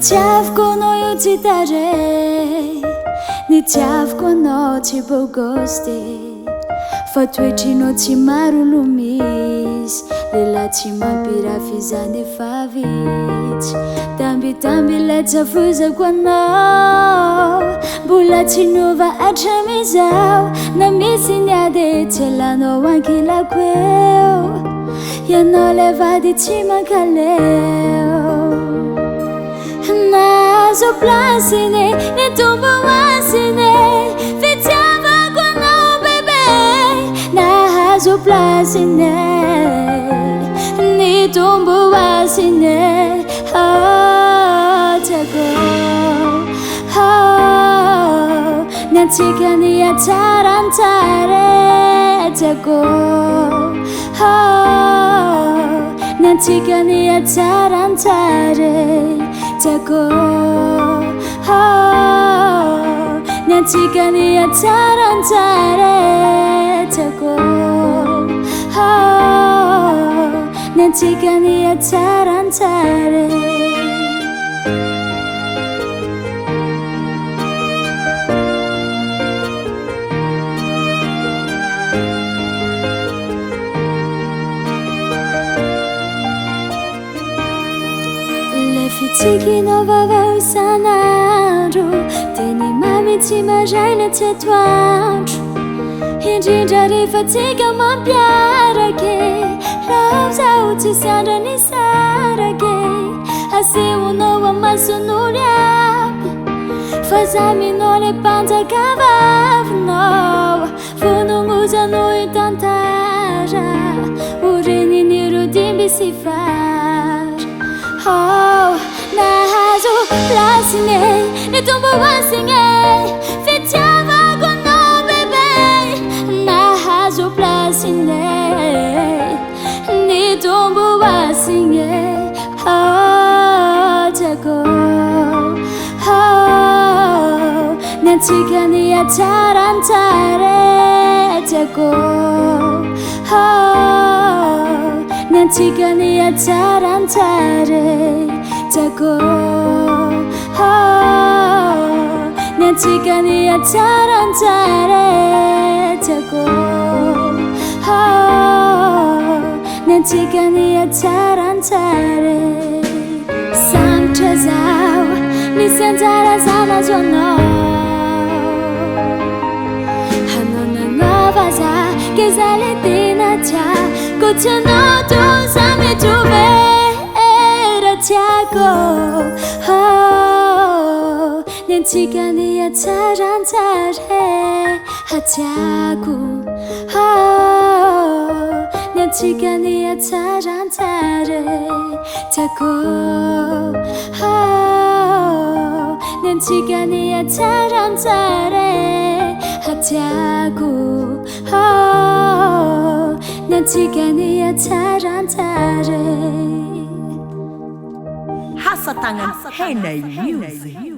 tiaviko no io ti darei, ny tiaviko anao tsy bogosty, fa toetrino tsy maro lo misy, lehilahy tsy mampirafy izany efa vitsy. Dambitamby ilay zavozako anao, mbola tsy nova hatramizao, na misy niady tsy alanao ankilako eo, ianao lay vady tsy mankaleo. Nahazo plasiny ny tombo asiny, fitiavako anao bebe. Nahazo plasiny ny tombo asiny, tiako ny antsika nihatsarantare, tiako ny antsika nihatsarantare, tiako ny antsika nihatsarantare, tiako ny antsika nihatsarantare. Fitikinao vavao isan'andro, teny mamy tsy maraina tsy atoandro, indrindra rehefa tsika mampiarake, raha zaho tsy siandra ny sarake, asehonao amason'olo aby, fa za minao le mpanjakavavinao, vonomozanao itantara, oreniny dimby sy fara. Nahazo plasiny ny tombo asiny, fitiavako anao bebe. Nahazo plasiny ny tombo asiny, tiako ny antsika nihatsarantare, tiako ny antsika nihatsarantare, tiako ny antsika nihatsarantare, tiako ny antsika nihatsarantare. Samotra zaho misy anjara zanazo anao, hanao nanova za ke za le tena tiako, tsy anao toy za mitrovera, tiako ny antsika nihatsarantare, tiako ny antsika nihatsarantare, tiako ny antsika nihatsarantare, tiako ny antsika nihatsarantare. Hasatanan Ehnay Music.